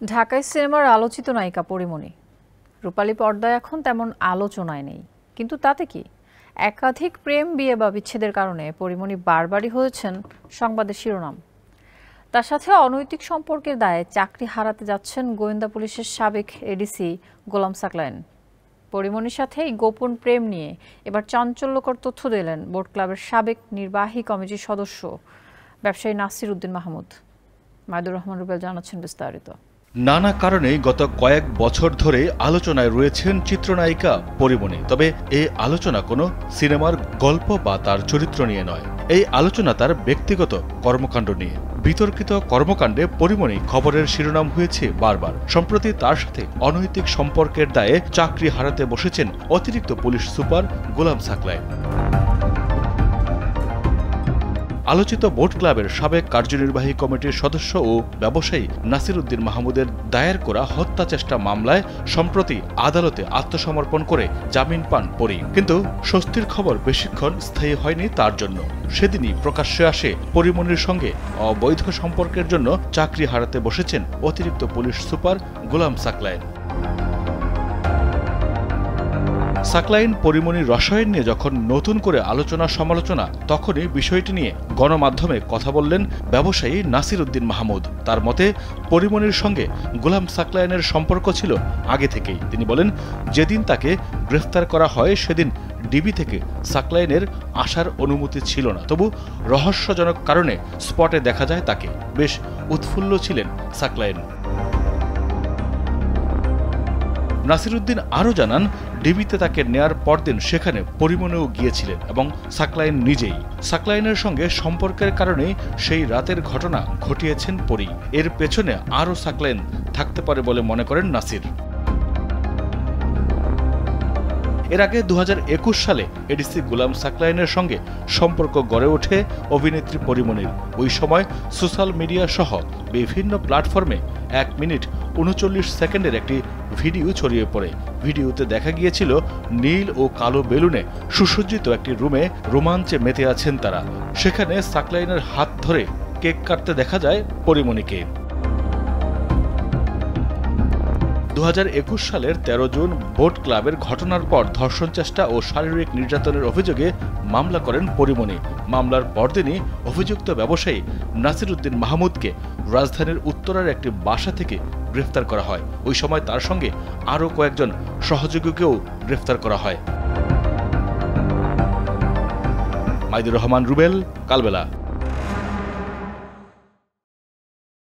ঢাকায় সিনেমার আলোচিত নায়িকা পরীমণি রূপালী পর্দায় এখন তেমন আলোচনায় নেই, কিন্তু তাতে কি একাধিক প্রেম বিয়ে বা বিচ্ছেদের কারণে পরীমণি বারবারই হয়েছেন সংবাদের শিরোনাম। তার সাথে অনৈতিক সম্পর্কের দায়ে চাকরি হারাতে যাচ্ছেন গোয়েন্দা পুলিশের সাবেক এডিসি গোলাম সাকলায়েন। পরীমণির সাথে এই গোপন প্রেম নিয়ে এবার চাঞ্চল্যকর তথ্য দিলেন বোট ক্লাবের সাবেক নির্বাহী কমিটির সদস্য ব্যবসায়ী নাসির উদ্দিন মাহমুদ। মাইদুর রহমান রুবেল জানাচ্ছেন বিস্তারিত। নানা কারণে গত কয়েক বছর ধরে আলোচনায় রয়েছেন চিত্রনায়িকা পরীমণি। তবে এই আলোচনা কোনো সিনেমার গল্প বা তার চরিত্র নিয়ে নয়। এই আলোচনা তার ব্যক্তিগত কর্মকাণ্ড নিয়ে। বিতর্কিত কর্মকাণ্ডে পরীমণি খবরের শিরোনাম হয়েছে বারবার। সম্প্রতি তার সাথে অনৈতিক সম্পর্কের দায়ে চাকরি হারাতে বসেছেন অতিরিক্ত পুলিশ সুপার গোলাম সাকলায়েন। আলোচিত বোট ক্লাবের সাবেক কার্যনির্বাহী কমিটির সদস্য ও ব্যবসায়ী নাসির উদ্দিন মাহমুদের দায়ের করা হত্যা চেষ্টা মামলায় সম্প্রতি আদালতে আত্মসমর্পণ করে জামিন পান পরী। কিন্তু স্বস্তির খবর বেশিক্ষণ স্থায়ী হয়নি তার জন্য। সেদিনই প্রকাশ্যে আসে পরীমণির সঙ্গে অবৈধ সম্পর্কের জন্য চাকরি হারাতে বসেছেন অতিরিক্ত পুলিশ সুপার গোলাম সাকলায়েন। সাকলায়েন পরীমণির রসায়ন নিয়ে যখন নতুন করে আলোচনা সমালোচনা, তখনই বিষয়টি নিয়ে গণমাধ্যমে কথা বললেন ব্যবসায়ী নাসির উদ্দিন মাহমুদ। তার মতে পরীমণির সঙ্গে গোলাম সাকলায়েনের সম্পর্ক ছিল আগে থেকেই। তিনি বলেন, যেদিন তাকে গ্রেফতার করা হয় সেদিন ডিবি থেকে সাকলায়েনের আসার অনুমতি ছিল না। তবু রহস্যজনক কারণে স্পটে দেখা যায় তাকে। বেশ উৎফুল্ল ছিলেন সাকলায়েন। নাসির উদ্দিন আরও জানান, ডিবিতে তাকে নেয়ার পরদিন সেখানে পরীমণিও গিয়েছিলেন এবং সাকলায়েন নিজেই। সাকলায়েনের সঙ্গে সম্পর্কের কারণেই সেই রাতের ঘটনা ঘটিয়েছেন পরী। এর পেছনে আরও সাকলায়েন থাকতে পারে বলে মনে করেন নাসির। এর আগে 2021 সালে এডিসি গোলাম সাকলায়েনের সঙ্গে সম্পর্ক গড়ে ওঠে অভিনেত্রী পরীমণির। ওই সময় সোশ্যাল মিডিয়া সহ বিভিন্ন প্ল্যাটফর্মে 1 মিনিট 39 সেকেন্ডের একটি ভিডিও ছড়িয়ে পড়ে। ভিডিওতে দেখা গিয়েছিল নীল ও কালো বেলুনে সুসজ্জিত একটি রুমে রোমাঞ্চে মেতে আছেন তারা। সেখানে সাকলায়েনের হাত ধরে কেক কাটতে দেখা যায় পরীমণিকে। 2021 সালের 13 জুন বোট ক্লাবের ঘটনার পর ধর্ষণ চেষ্টা ও শারীরিক নির্যাতনের অভিযোগে মামলা করেন পরীমণি। মামলার পরদিনই অভিযুক্ত ব্যবসায়ী নাসির উদ্দিন মাহমুদকে রাজধানীর উত্তরার একটি বাসা থেকে গ্রেফতার করা হয়। ওই সময় তার সঙ্গে আরও কয়েকজন সহযোগীকেও গ্রেফতার করা হয়। মাইদুর রহমান রুবেল, কালবেলা।